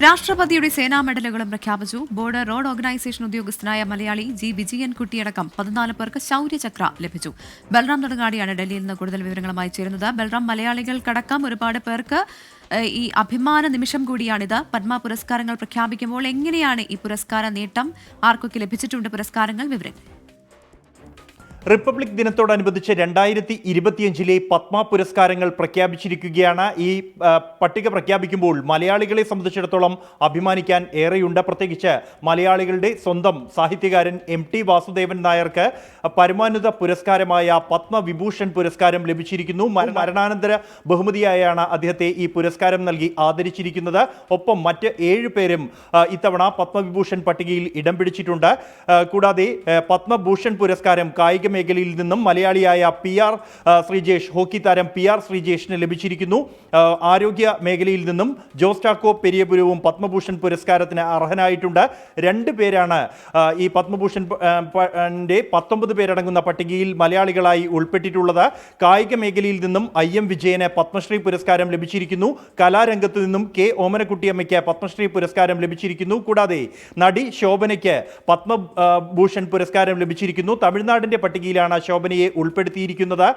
രാഷ്ട്രപതിയുടെ സേനാ മെഡലുകളും പ്രഖ്യാപിച്ചു. ബോർഡർ റോഡ് ഓർഗനൈസേഷൻ ഉദ്യോഗസ്ഥനായ മലയാളി ജി വിജയൻകുട്ടിയടക്കം 14 പേർക്ക് ശൗര്യചക്ര ലഭിച്ചു. ബൽറാം നെടുങ്ങാടിയാണ് ഡൽഹിയിൽ നിന്ന് കൂടുതൽ വിവരങ്ങളുമായി ചേരുന്നത്. ബൽറാം, മലയാളികൾക്കടക്കം ഒരുപാട് പേർക്ക് ഈ അഭിമാന നിമിഷം കൂടിയാണിത്. പത്മ പുരസ്കാരങ്ങൾ പ്രഖ്യാപിക്കുമ്പോൾ എങ്ങനെയാണ് ഈ പുരസ്കാര നേട്ടം? ആർക്കൊക്കെ ലഭിച്ചിട്ടുണ്ട് പുരസ്കാരങ്ങൾ? വിവരങ്ങൾ. റിപ്പബ്ലിക് ദിനത്തോടനുബന്ധിച്ച് 2025 പത്മ പുരസ്കാരങ്ങൾ പ്രഖ്യാപിച്ചിരിക്കുകയാണ്. ഈ പട്ടിക പ്രഖ്യാപിക്കുമ്പോൾ മലയാളികളെ സംബന്ധിച്ചിടത്തോളം അഭിമാനിക്കാൻ ഏറെയുണ്ട്. പ്രത്യേകിച്ച് മലയാളികളുടെ സ്വന്തം സാഹിത്യകാരൻ MT വാസുദേവൻ നായർക്ക് പരമോന്നത പുരസ്കാരമായ പത്മവിഭൂഷൺ പുരസ്കാരം ലഭിച്ചിരിക്കുന്നു. മരണാനന്തര ബഹുമതിയായാണ് അദ്ദേഹത്തെ ഈ പുരസ്കാരം നൽകി ആദരിച്ചിരിക്കുന്നത്. ഒപ്പം മറ്റ് 7 പേരും ഇത്തവണ പത്മവിഭൂഷൺ പട്ടികയിൽ ഇടം പിടിച്ചിട്ടുണ്ട്. കൂടാതെ പത്മഭൂഷൺ പുരസ്കാരം കായിക മേഖലയിൽ നിന്നും മലയാളിയായ PR ശ്രീജേഷ്, ഹോക്കി താരം PR ശ്രീജേഷിന് ലഭിച്ചിരിക്കുന്നു. ആരോഗ്യ മേഖലയിൽ നിന്നും ജോസ് ചാക്കോ പെരിയപുരവും പത്മഭൂഷൺ പുരസ്കാരത്തിന് അർഹനായിട്ടുണ്ട്. 2 പേരാണ് ഈ പത്മഭൂഷൺ 19 പേരടങ്ങുന്ന പട്ടികയിൽ മലയാളികളായി ഉൾപ്പെട്ടിട്ടുള്ളത്. കായിക മേഖലയിൽ നിന്നും IM വിജയന് പത്മശ്രീ പുരസ്കാരം ലഭിച്ചിരിക്കുന്നു. കലാരംഗത്ത് നിന്നും K ഓമനക്കുട്ടിയമ്മയ്ക്ക് പത്മശ്രീ പുരസ്കാരം ലഭിച്ചിരിക്കുന്നു. കൂടാതെ നടി ശോഭനയ്ക്ക് പത്മഭൂഷൺ പുരസ്കാരം ലഭിച്ചിരിക്കുന്നു. തമിഴ്നാടിന്റെ പട്ടികയിലാണ് ശോഭനയെ ഉൾപ്പെടുത്തിയിരിക്കുന്നത്.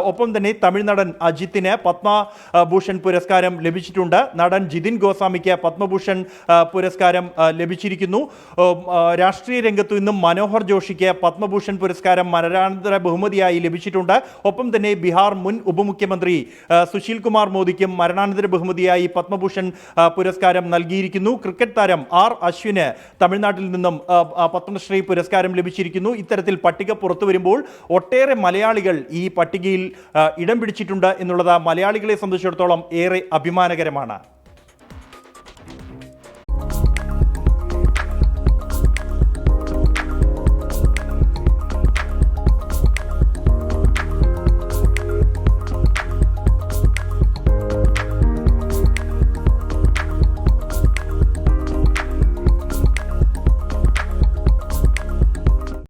ഒപ്പം തന്നെ തമിഴ്നടൻ അജിത്തിന് പത്മഭൂഷൺ പുരസ്കാരം ലഭിച്ചിട്ടുണ്ട്. നടൻ ജിതിൻ ഗോസ്വാമിക്ക് പത്മഭൂഷൺ പുരസ്കാരം ലഭിച്ചിരിക്കുന്നു. രാഷ്ട്രീയ രംഗത്തു നിന്നും മനോഹർ ജോഷിക്ക് പത്മഭൂഷൺ പുരസ്കാരം മരണാനന്തര ബഹുമതിയായി ലഭിച്ചിട്ടുണ്ട്. ഒപ്പം തന്നെ ബീഹാർ മുൻ ഉപമുഖ്യമന്ത്രി സുശീൽ കുമാർ മോദിക്കും മരണാനന്തര ബഹുമതിയായി പത്മഭൂഷൺ പുരസ്കാരം നൽകിയിരിക്കുന്നു. ക്രിക്കറ്റ് താരം R അശ്വിന് തമിഴ്നാട്ടിൽ നിന്നും പത്മശ്രീ പുരസ്കാരം ലഭിച്ചിരിക്കുന്നു. ഇത്തരത്തിൽ പട്ടിക പുറത്തു വരുമ്പോൾ ഒട്ടേറെ മലയാളികൾ ഈ പട്ടികയിൽ ഇടം പിടിച്ചിട്ടുണ്ട് എന്നുള്ളത് മലയാളികളെ സംബന്ധിച്ചിടത്തോളം ഏറെ അഭിമാനകരമാണ്.